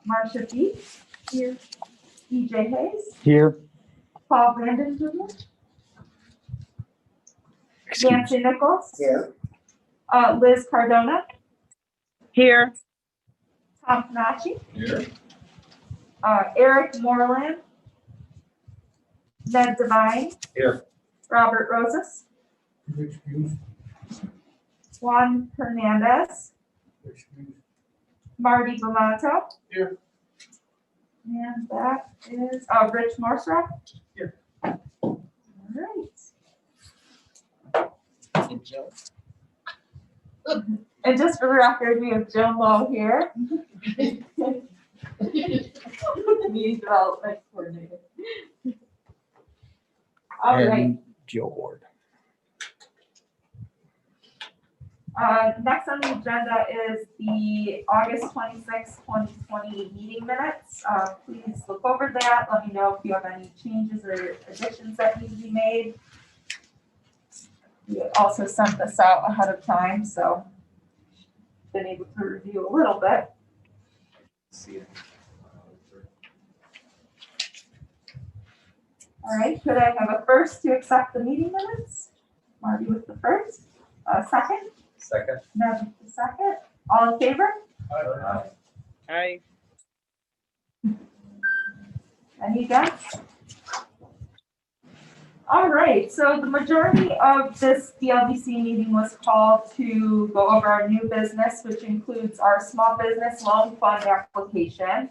Marcia B. Here. EJ Hayes. Here. Paul Brandon Jr. Excuse Nancy Nichols. Here. Liz Cardona. Here. Tom Panachi. Here. Eric Moreland. Ned Devine. Here. Robert Rosas. Juan Hernandez. Marty Bamato. Here. And that is Rich Morserock. Here. All right. And Joe. And just for the record, we have Joan Lowe here. Community Development Coordinator. All right. And Joe Ward. Next on the agenda is the August 26, 2020 meeting minutes. Please look over that. Let me know if you have any changes or additions that need to be made. We also sent this out ahead of time, so been able to review a little bit. See it. All right, could I have a first to accept the meeting minutes? Marty with the first. Second? Second. Ned with the second. All in favor? Aye. Aye. Any against? All right, so the majority of this DLDC meeting was called to go over our new business, which includes our small business loan fund application.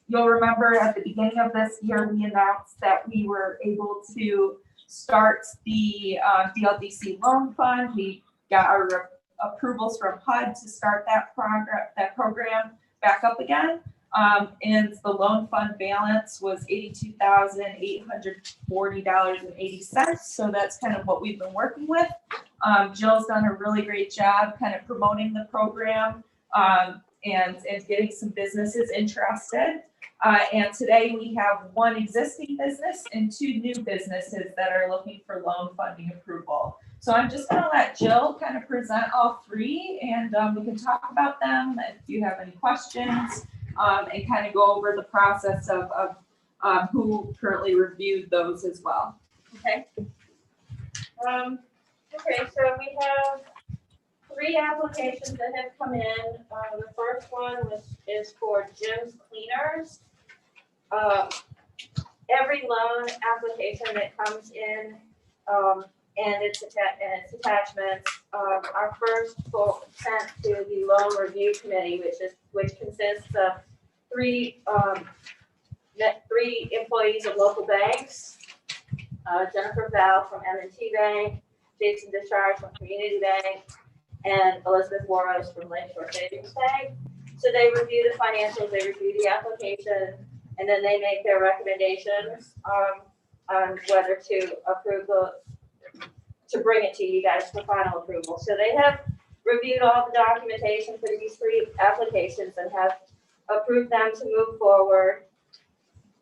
You'll remember at the beginning of this year, we announced that we were able to start the DLDC loan fund. We got our approvals from HUD to start that program back up again. And the loan fund balance was $82,840.80. So that's kind of what we've been working with. Jill's done a really great job kind of promoting the program and getting some businesses interested. And today we have one existing business and two new businesses that are looking for loan funding approval. So I'm just going to let Jill kind of present all three, and we can talk about them if you have any questions, and kind of go over the process of who currently reviewed those as well. Okay. Okay, so we have 3 applications that have come in. The first one is for Jim's Cleaners. Every loan application that comes in and its attachments are first sent to the loan review committee, which consists of 3 employees of local banks: Jennifer Val from M&T Bank, Jason Descharge from Community Bank, and Elizabeth Warros from Lakeshore Savings Bank. So they review the financials, they review the application, and then they make their recommendations on whether to approve to bring it to you guys for final approval. So they have reviewed all the documentation for these 3 applications and have approved them to move forward.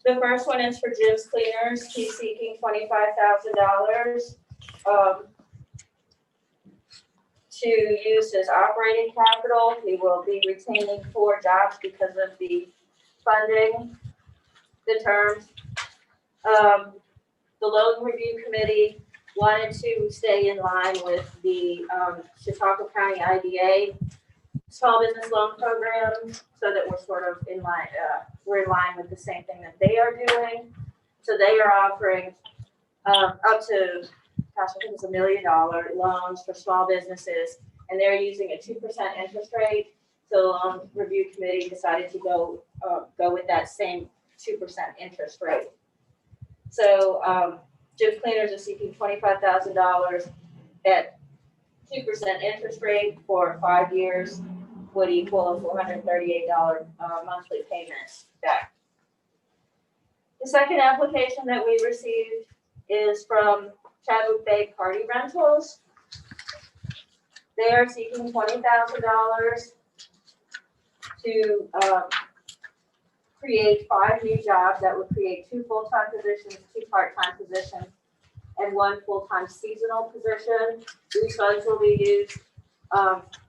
The first one is for Jim's Cleaners. He's seeking $25,000 to use as operating capital. He will be retaining 4 jobs because of the funding, the terms. The loan review committee wanted to stay in line with the Chautauqua County IDA small business loan program, so that we're sort of in line. We're in line with the same thing that they are doing. So they are offering up to, I think it's $1 million loans for small businesses, and they're using a 2% interest rate. So the loan review committee decided to go with that same 2% interest rate. So Jim's Cleaners is seeking $25,000 at 2% interest rate for 5 years, would equal a $438 monthly payment back. The second application that we received is from Chadwick Bay Party Rentals. They are seeking $20,000 to create 5 new jobs that would create 2 full-time positions, 2 part-time positions, and 1 full-time seasonal position. These funds will be used.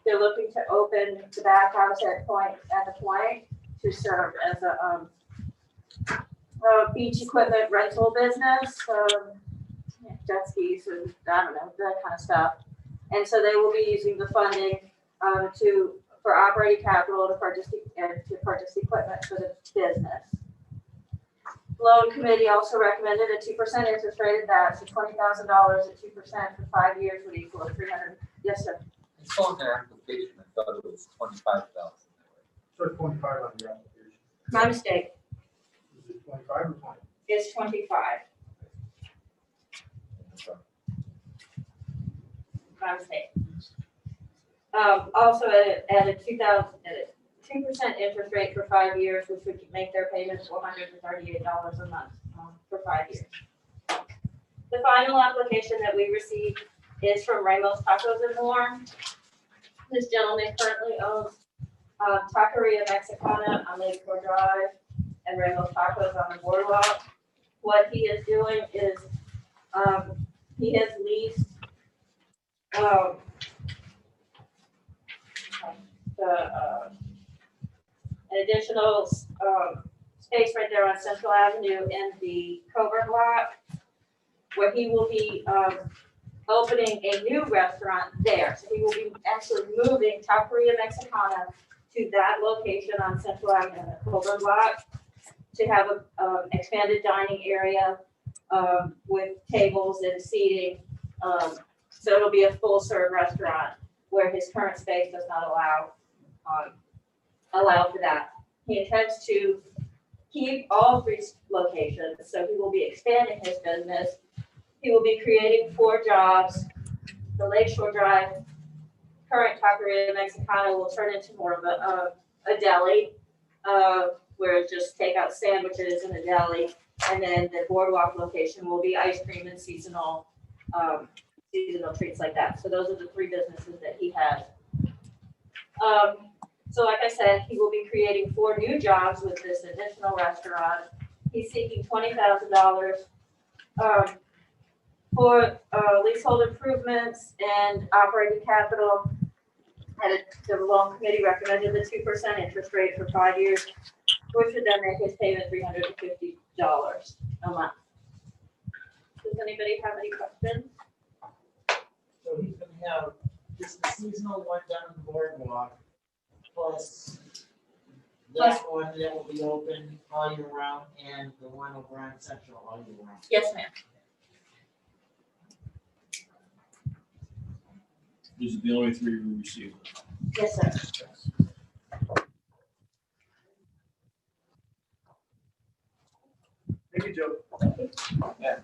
They're looking to open the back house at the point to serve as a beach equipment rental business, jet skis and I don't know, that kind of stuff. And so they will be using the funding for operating capital to purchase equipment for the business. Loan committee also recommended a 2% interest rate at that, so $20,000 at 2% for 5 years would equal 300. Yes, sir. I saw in their application, I thought it was 25,000. So 25 on your application. My mistake. Is it 25 or 20? It's 25. My mistake. Also at a 2% interest rate for 5 years, which would make their payments $438 a month for 5 years. The final application that we received is from Ramos Tacos and More. This gentleman currently owns Taqueria Mexicana on Lake Shore Drive and Ramos Tacos on the boardwalk. What he is doing is he has leased an additional space right there on Central Avenue in the Coburn Block, where he will be opening a new restaurant there. So he will be actually moving Taqueria Mexicana to that location on Central Avenue in the Coburn Block to have an expanded dining area with tables and seating. So it'll be a full serve restaurant where his current space does not allow for that. He intends to keep all 3 locations, so he will be expanding his business. He will be creating 4 jobs. The Lakeshore Drive current Taqueria Mexicana will turn into more of a deli, where it's just takeout sandwiches in a deli. And then the boardwalk location will be ice cream and seasonal treats like that. So those are the 3 businesses that he has. So like I said, he will be creating 4 new jobs with this additional restaurant. He's seeking $20,000 for leasehold improvements and operating capital. And the loan committee recommended the 2% interest rate for 5 years, which would then make his payment $350 a month. Does anybody have any questions? So he's gonna have just the seasonal one down on the boardwalk, plus that one that will be open all year round, and the one over on Central all year round. Yes, ma'am. These are the only 3 we received. Yes, sir. Thank you, Joe. Yeah.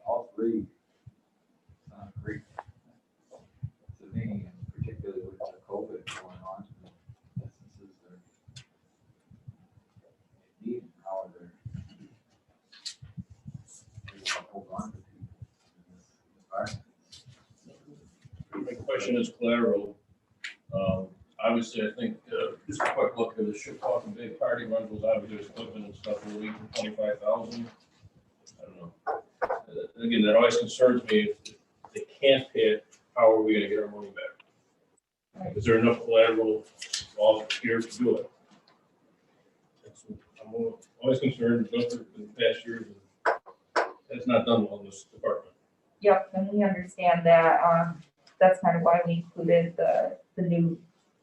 All 3 sound great to me, and particularly with the COVID going on, businesses are needing how they're able to hold on to people in this environment. My question is collateral. Obviously, I think, just a quick look at the Chicago Bay party rentals, obviously there's equipment and stuff, we're leaving 25,000. I don't know. Again, that always concerns me, if they can't pay it, how are we gonna get our money back? Is there enough collateral all here to do it? I'm always concerned, Dunkirk in the past years, has not done well in this department. Yep, and we understand that. That's kind of why we included the new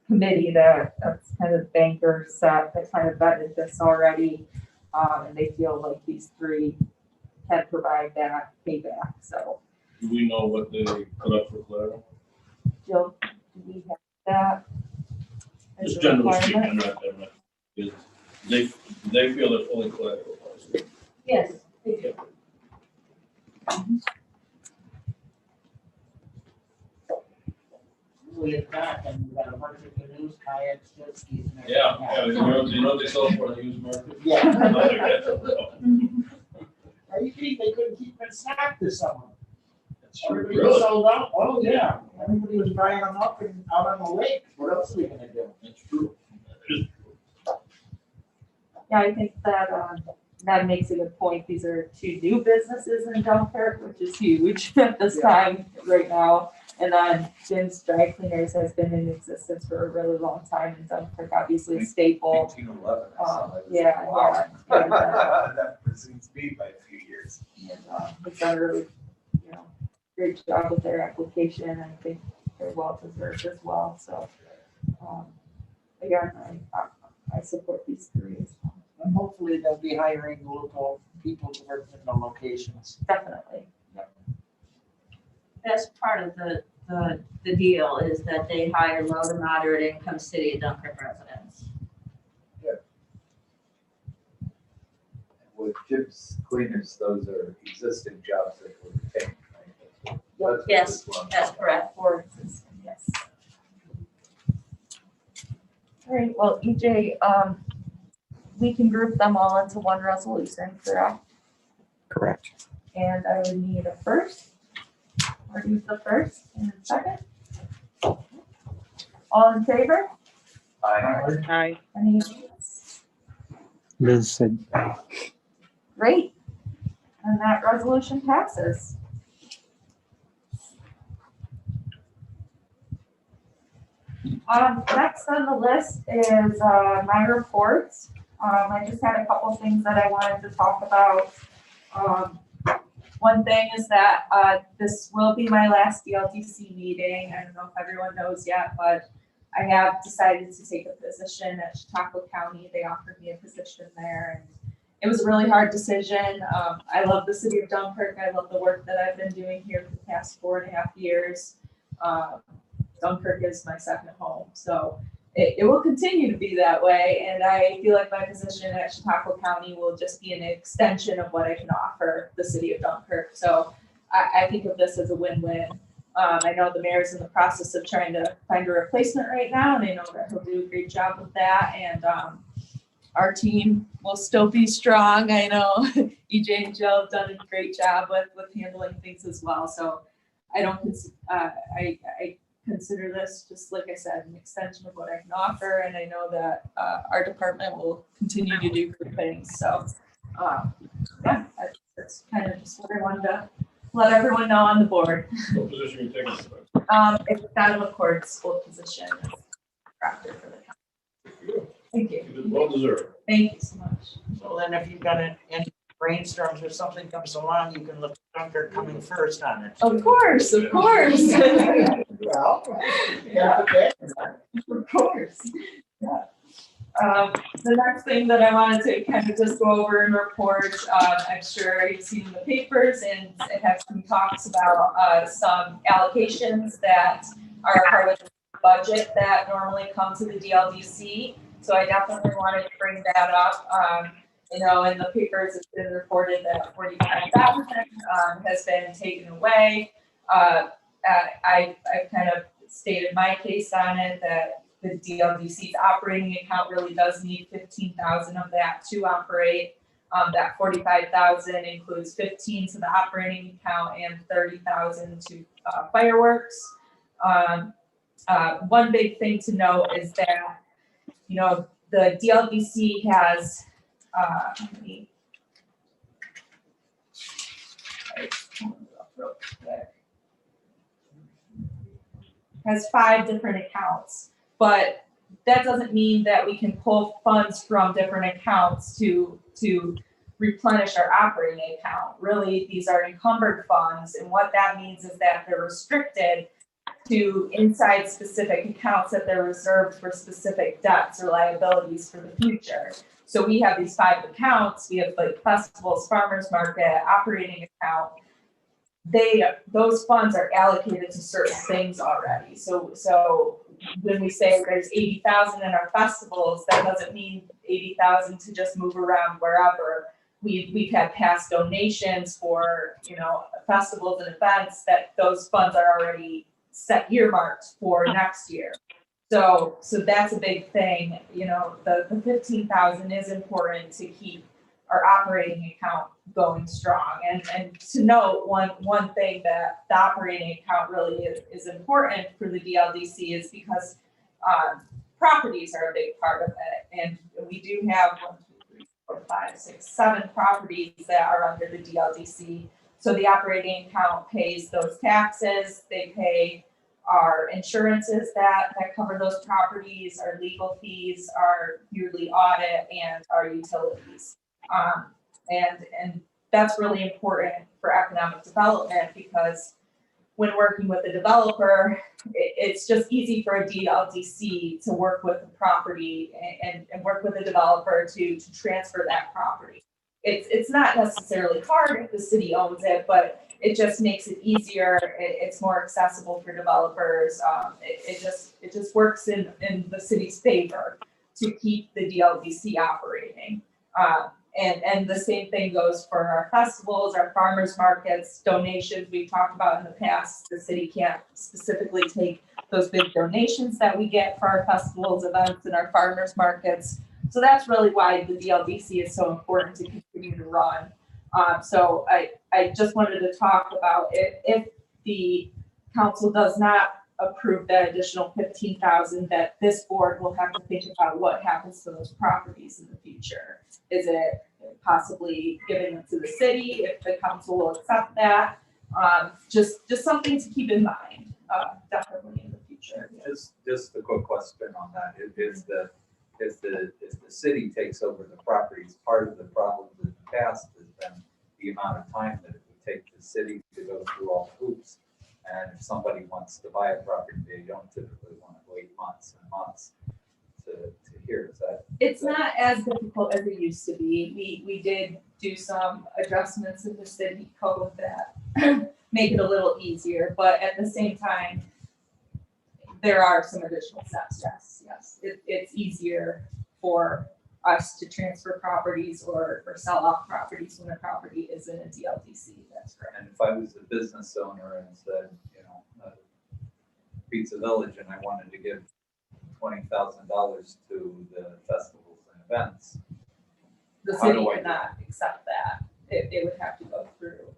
committee that's kind of banker set that kind of vetted this already. And they feel like these 3 can provide that payback, so. Do we know what they put up for collateral? Jill, do we have that? as Just a generally speaking, requirement? I'm not, is they feel they're fully collateralized. Yes, they do. We have that, and we got a bunch of canoes, kayaks, jet skis, and everything. Yeah, you know what they sell for the used market? Yeah. Not like that. Are you kidding? They couldn't keep them in stock this summer. That's true. Everybody was Really? sold out. Oh, yeah. Everybody was buying them up and out on the lake. What else are we gonna do? That's true. That is true. Yeah, I think that makes a good point. These are 2 new businesses in Dunkirk, which is huge at this time right now. And then Jim's Dry Cleaners has been in existence for a really long time, and Dunkirk obviously a staple. 1911. Yeah, Wow. yeah. That precedes me by a few years. And it's done a really, great job with their application, and I think they're well deserved as well. So, again, I support these three. So And hopefully they'll be hiring local people to work in the locations. definitely. That's part of the deal is that they hire low to moderate income city of Dunkirk residents. With Jim's Cleaners, those are existing jobs that were retained, right? That's what Yes, this one- that's correct. For existing, yes. All right, well, EJ, we can group them all into one resolution, correct? Correct. And I would need a first, or use the first and a second. All in favor? Aye. Any against? Liz said, Great. And that resolution passes. Next on the list is my reports. I just had a couple things that I wanted to talk about. One thing is that this will be my last DLDC meeting. I don't know if everyone knows yet, but I have decided to take a position at Chautauqua County. They offered me a position there, and it was a really hard decision. I love the city of Dunkirk. I love the work that I've been doing here for the past 4.5 years. Dunkirk is my second home, so it will continue to be that way. And I feel like my position at Chautauqua County will just be an extension of what I can offer the city of Dunkirk. So I think of this as a win-win. I know the mayor's in the process of trying to find a replacement right now, and I know that he'll do a great job with that. And our team will still be strong. I know EJ and Jill have done a great job with handling things as well. So I don't, I consider this, just like I said, an extension of what I can offer. And I know that our department will continue to do good things. So yeah, that's kind of just what I wanted to let everyone know on the board. What position you taking? It's kind of a court school position as director for the county. Thank you. You did well deserved. Thank you so much. So then if you've got any brainstorms or something comes along, you can look at Dunkirk coming first on it. Of course, of course. Well, yeah, okay. Of course. Yeah. The next thing that I wanted to kind of just go over and report, I'm sure you've seen in the papers, and it has some talks about some allocations that are part of the budget that normally come to the DLDC. So I definitely wanted to bring that up. In the papers, it's been reported that 45,000 has been taken away. I've kind of stated my case on it, that the DLDC's operating account really does need 15,000 of that to operate. That 45,000 includes 15 to the operating account and 30,000 to fireworks. One big thing to note is that, the DLDC has, has 5 different accounts, but that doesn't mean that we can pull funds from different accounts to replenish our operating account. Really, these are encumbered funds, and what that means is that they're restricted to inside specific accounts, that they're reserved for specific debts or liabilities for the future. So we have these 5 accounts. We have like festivals, farmers market, operating account. Those funds are allocated to certain things already. So when we say there's 80,000 in our festivals, that doesn't mean 80,000 to just move around wherever. We've had past donations for festivals and events that those funds are already set earmarked for next year. So that's a big thing. The 15,000 is important to keep our operating account going strong. And to note, one thing that the operating account really is important for the DLDC is because properties are a big part of it. And we do have 1, 2, 3, 4, 5, 6, 7 properties that are under the DLDC. So the operating account pays those taxes. They pay our insurances that cover those properties, our legal fees, our yearly audit, and our utilities. And that's really important for economic development, because when working with a developer, it's just easy for a DLDC to work with the property and work with a developer to transfer that property. It's not necessarily hard if the city owns it, but it just makes it easier. It's more accessible for developers. It just works in the city's favor to keep the DLDC operating. And the same thing goes for our festivals, our farmers markets, donations we've talked about in the past. The city can't specifically take those big donations that we get for our festivals, events, and our farmers markets. So that's really why the DLDC is so important to continue to run. So I just wanted to talk about if the council does not approve that additional 15,000, that this board will have to think about what happens to those properties in the future. Is it possibly giving them to the city if the council will accept that? Just something to keep in mind, definitely in the future. Just a quick question on that. If the city takes over the properties, part of the problem in the past has been the amount of time that it would take the city to go through all the hoops. And if somebody wants to buy a property, they don't typically want to wait months and months to hear. Is that? It's not as difficult as it used to be. We did do some adjustments in the city code that make it a little easier, but at the same time, there are some additional steps. Yes. It's easier for us to transfer properties or sell off properties when a property is in a DLDC. That's correct. And if I was a business owner and said, Pizza Village, and I wanted to give $20,000 to the festivals and events, The How city do I would do not accept that. It would have to go through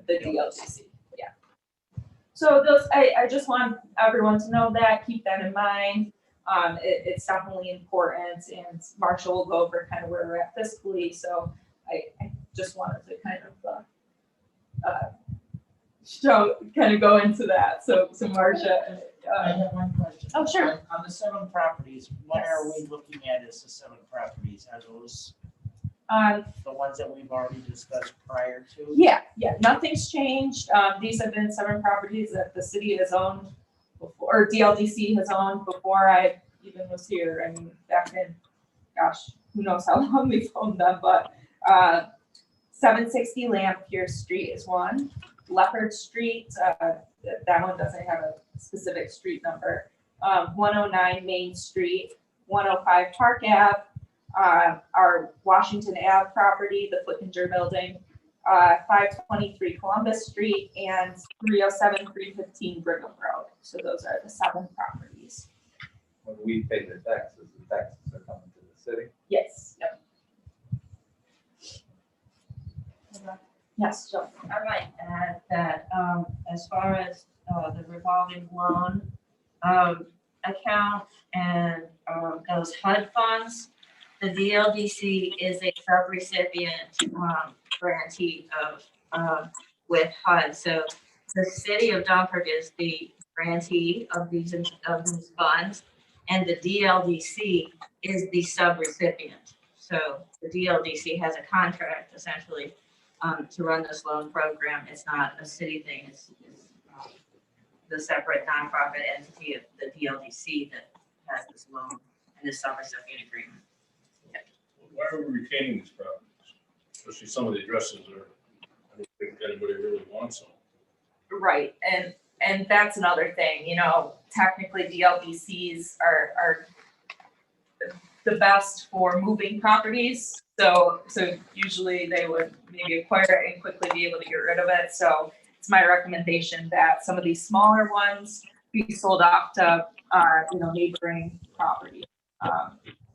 the DLDC. Yeah. So those, I just want everyone to know that, keep that in mind. It's definitely important, and Marshall will go over kind of where we're at fiscally. So I just wanted to kind of go into that. So Marcia. I have one question. Oh, sure. On the 7 properties, what are Yes. we looking at as the 7 properties? Are those the ones that we've already discussed prior to? Yeah, nothing's changed. These have been 7 properties that the city has owned before, or DLDC has owned before I even was here. I mean, back in, gosh, who knows how long we've owned them, but 760 Lampier Street is one. Leopard Street, that one doesn't have a specific street number. 109 Main Street, 105 Park Ave, our Washington Ave property, the Flickinger Building, 523 Columbus Street, and 307, 315 Brigham Road. So those are the 7 properties. when we pay the taxes are coming to the city. Yes, yep. Yes, Jill. I might add that, as far as, the revolving loan, account and, those HUD funds, the DLDC is a sub-recipient, grantee of, with HUD. So the city of Dunkirk is the grantee of these funds, and the DLDC is the sub-recipient. So the DLDC has a contract essentially to run this loan program. It's not a city thing. It's the separate nonprofit entity of the DLDC that has this loan and this sub-recipient agreement. Why are we retaining these properties? Especially some of the addresses are, I don't think anybody really wants them. Right, and that's another thing, you know, technically DLDCs are the best for moving properties. So usually they would maybe acquire it and quickly be able to get rid of it. So it's my recommendation that some of these smaller ones be sold off to, neighboring property.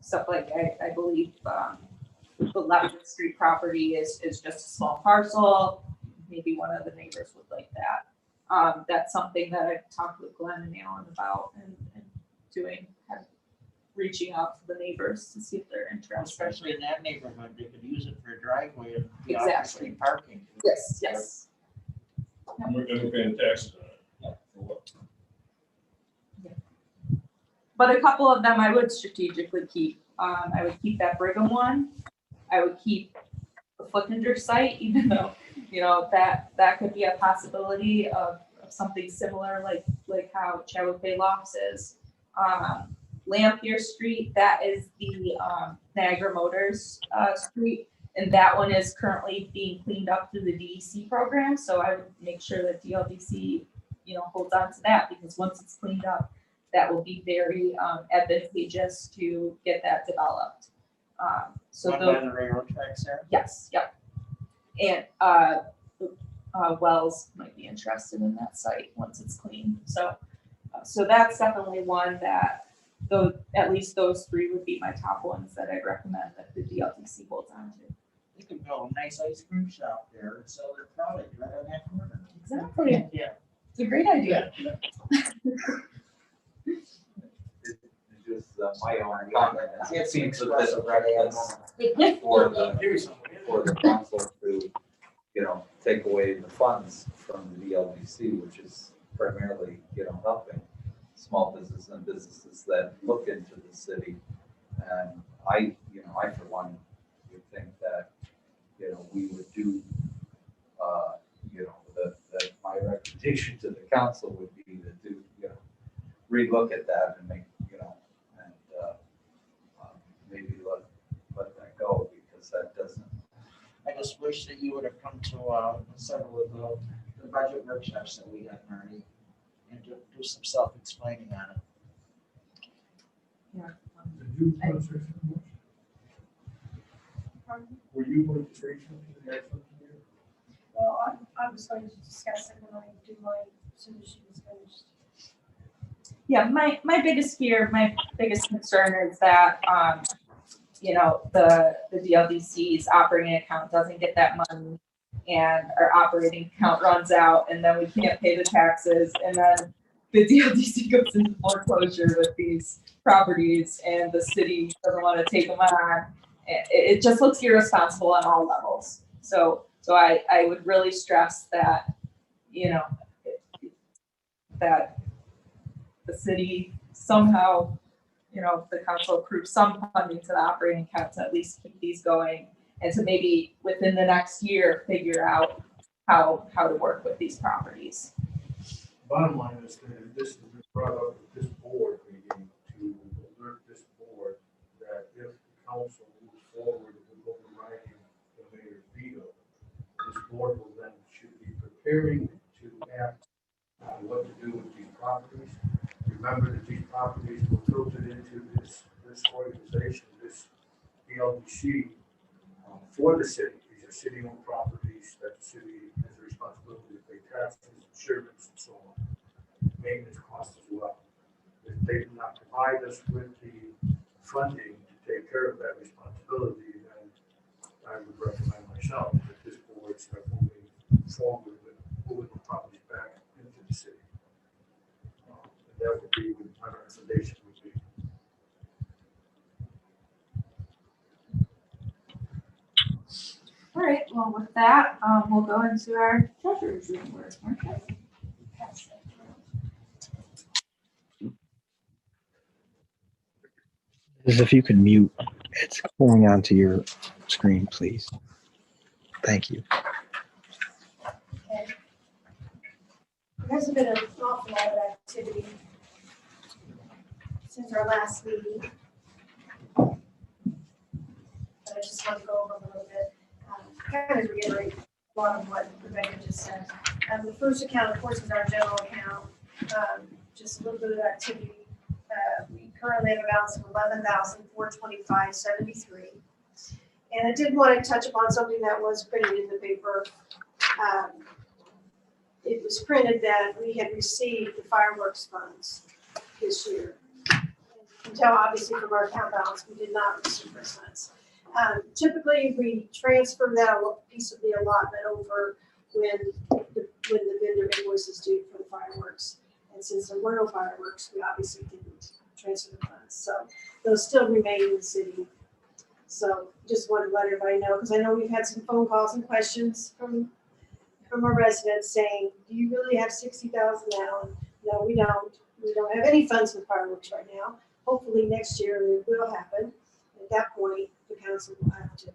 Stuff like I believe the Leopard Street property is just a small parcel. Maybe one of the neighbors would like that. That's something that I've talked with Glenn and Alan about and doing, kind of reaching out to the neighbors to see if they're interested. Especially in that neighborhood, they could use it for a driveway and the Exactly. off-street parking. Yes. And we're paying taxes on it. For what? But a couple of them I would strategically keep. I would keep that Brigham one. I would keep the Flickinger site, even though, you know, that could be a possibility of something similar like how Chadwick Bay Lofts is. Lampier Street, that is the Niagara Motors street, and that one is currently being cleaned up through the DEC program. So I would make sure that DLDC, you know, holds on to that, because once it's cleaned up, that will be very advantageous to get that developed. So One those, by the railroad tracks there. yes, yep. And Wells might be interested in that site once it's clean. So that's definitely one that, though, at least those three would be my top ones that I'd recommend that the DLDC holds on to. You can build a nice ice cream shop there and sell their product right on that corner. Exactly. Yeah. It's a great idea. It's just my own comment. It It's seems a bit expressive. reckless for the council to, you know, take away the funds from the DLDC, which is primarily, you know, helping small businesses and businesses that look into the city. And I for one would think that, you know, we would do, you know, that my recommendation to the council would be to do, you know, relook at that and make, you know, and maybe let that go, because that doesn't. I just wish that you would have come to several of the budget workshops that we had, Marty, and do some self-explaining on it. Did you want to say something? Were you going to say something? Add something here? Well, I was going to discuss it when I do mine as soon as she was finished. Yeah, my biggest fear, my biggest concern is that, you know, the DLDC's operating account doesn't get that money, and our operating account runs out, and then we can't pay the taxes, and then the DLDC goes into foreclosure with these properties, and the city doesn't want to take them on. It just looks irresponsible on all levels. So I would really stress that, you know, that the city somehow, you know, the council approves some funding to the operating account to at least keep these going, and to maybe within the next year figure out how to work with these properties. Bottom line is that this has been brought up at this board meeting to alert this board that if the council moves forward with overriding the mayor's veto, this board will then should be preparing to act on what to do with these properties. Remember that these properties were filtered into this organization, this DLDC, for the city. These are city-owned properties that the city has the responsibility to pay taxes, insurance, and so on. Maintenance costs as well. If they do not provide us with the funding to take care of that responsibility, then I would recommend myself that this board start moving forward with moving the properties back into the city. And that would be what my recommendation would be. All right, well, with that, we'll go into our treasurer's report. Okay. As if you can mute, it's going onto your screen, please. Thank you. Okay. There's been an awful lot of activity since our last meeting. But I just want to go over a little bit, kind of reiterate a lot of what Rebecca just said. The first account, of course, is our general account. Just a little bit of activity. We currently have a balance of $11,425.73. And I did want to touch upon something that was printed in the paper. It was printed that we had received the fireworks funds this year. You can tell obviously from our account balance, we did not receive those funds. Typically, we transfer that piece of the allotment over when the vendor invoice is due for the fireworks. And since there were no fireworks, we obviously didn't transfer the funds. So those still remain in the city. So just wanted to let everybody know, because I know we've had some phone calls and questions from our residents saying, do you really have $60,000 now? No, we don't. We don't have any funds for fireworks right now. Hopefully next year it will happen. At that point, the council will have to,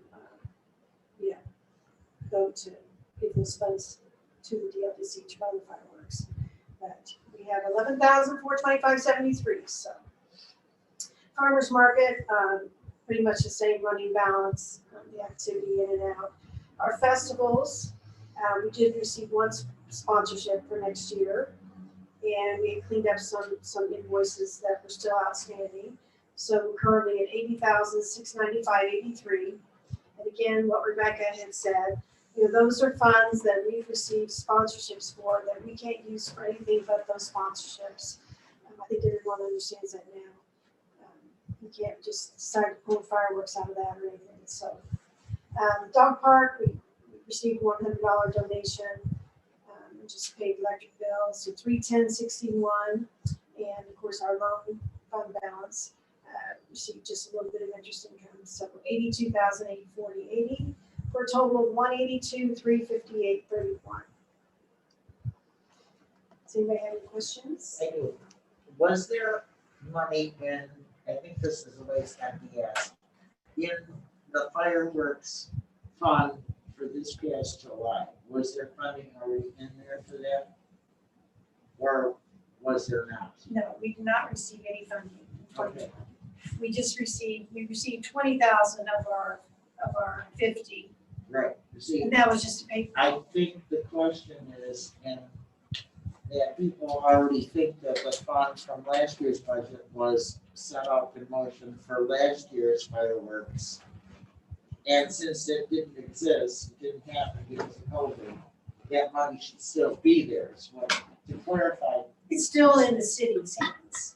go to give those funds to the DLDC to run the fireworks. But we have 11,425.73. So farmers market, pretty much the same running balance, the activity in and out. Our festivals, we did receive one sponsorship for next year, and we cleaned up some invoices that were still outstanding. So we're currently at $80,695.83. And again, what Rebecca had said, those are funds that we've received sponsorships for that we can't use for anything but those sponsorships. I think everyone understands that now. You can't just decide to pull fireworks out of that or anything. So, dog park, we received $100 donation. We just paid electric bills, so $310.61, and of course our loan fund balance received just a little bit of interest income, so $82,840.80 for a total of $182,358.31. Does anybody have any questions? I do. Was there money in, I think this is the way it's got to be asked, in the fireworks fund for this past July? Was there funding already in there for that? Or was there not? No, we did not receive any funding in 2020. Okay. We received 20,000 of our 50, Right. You see, and that was just to pay. I think the question is, and that people already think that the funds from last year's budget was set up in motion for last year's fireworks. And since it didn't exist, it didn't happen because of COVID, that money should still be there. So to clarify, It's still in the city's hands.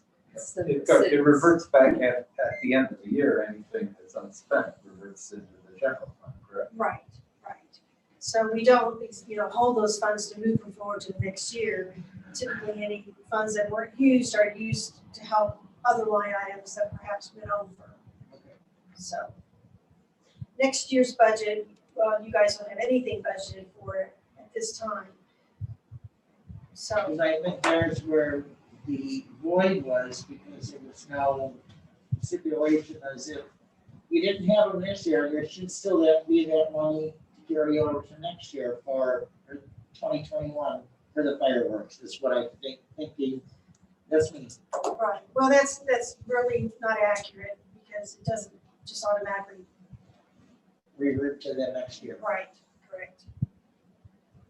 It reverts back at the end of the year, anything that's unspent reverts into the general fund, correct? Right. So we don't, hold those funds to move them forward to the next year. Typically, any funds that weren't used are used to help other line items that perhaps went over. So next year's budget, well, you guys don't have anything budgeted for it at this time. So, because I think there's where the void was, because there was no stipulation as if you didn't have them this year, there should still be that money to carry over to next year for 2021 for the fireworks, is what I'm thinking. That's me. right, well, that's really not accurate because it doesn't just automatically. Revert to that next year. Right, correct.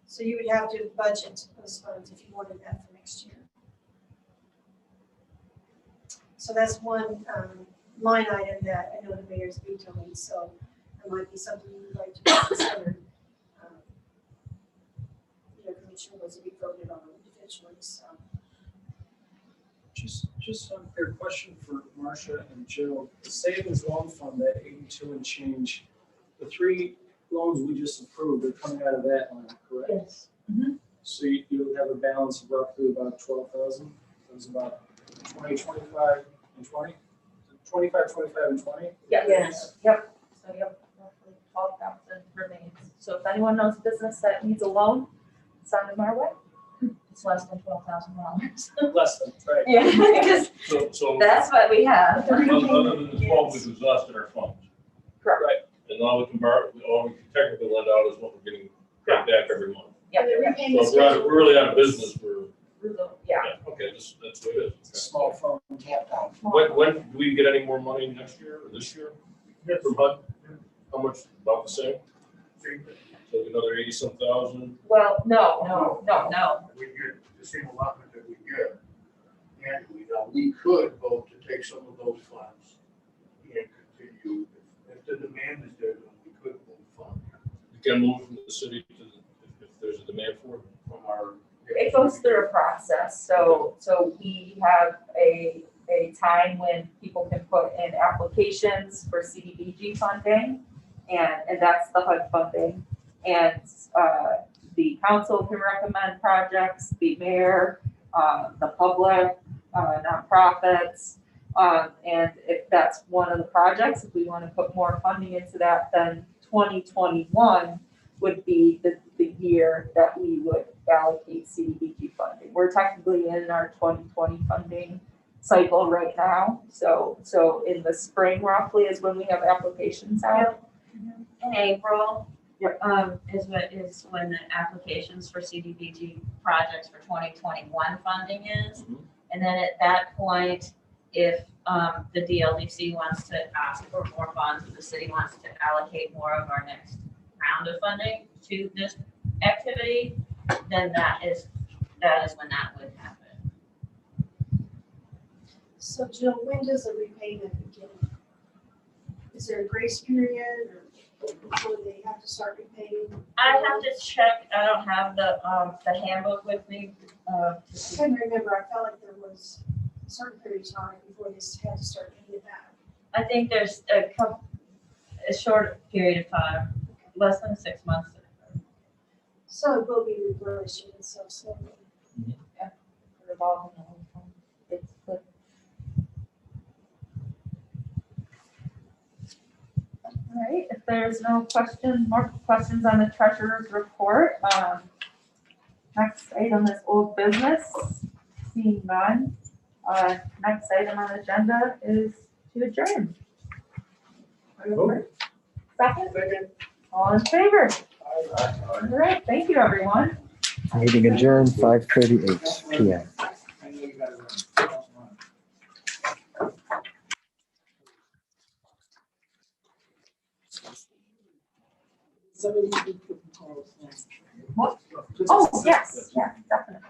So you would have to budget those funds if you wanted that for next year. So that's one line item that I know the mayor's vetoing, so it might be something you would like to consider. Commissioner was to be voted on individually, so. Just one quick question for Marcia and Jill. The savings loan fund, that 82 and change, the 3 loans we just approved are coming out of that line, correct? Yes. So you have a balance of roughly about 12,000. It was about 20, 25, and 20? 25, 25, and 20? Yes. Yep. So roughly 12,000 remains. So if anyone knows a business that needs a loan, send them our way. It's less than $12,000. Less than, right. Yeah, because So that's what we have. other than the 12, we've exhausted our funds. Correct. Right. And all we can technically lend out is what we're getting paid back every month. Yeah. The repayment So if we're really out of business, Yeah. okay, that's what it is. Small phone tapped out. When do we get any more money next year or this year? From HUD? How much? About the same? So another 80-some thousand? Well, no. We get the same allotment that we get annually. Now, we could vote to take some of those funds and continue. If the demand is there, then we could move funds You can move from the city to if there's a demand for it? from our. It goes through a process. So we have a time when people can put in applications for CDBG funding, and that's the HUD funding. And the council can recommend projects, the mayor, the public, nonprofits. And if that's one of the projects, if we want to put more funding into that, then 2021 would be the year that we would allocate CDBG funding. We're technically in our 2020 funding cycle right now, so in the spring roughly is when we have applications out. In April. Yep. Is when the applications for CDBG projects for 2021 funding is. And then at that point, if the DLDC wants to ask for more funds, if the city wants to allocate more of our next round of funding to this activity, then that is when that would happen. So Jill, when does the repayment begin? Is there a grace period or before they have to start repaying? I have to check, I don't have the handbook with me. I couldn't remember, I felt like there was a certain period of time before they had to start paying it back. I think there's a short period of time, less than 6 months. So it will be replenishing itself slowly. Revolving the whole fund. It's good. All right, if there's no more questions on the treasurer's report, next item is old business. Seeing none. Next item on the agenda is to adjourn. Second? All in favor? All right, thank you, everyone. Meeting adjourned 5:38 PM. I know you gotta run. Somebody should put the calls next. What? Oh, yes, yeah, definitely.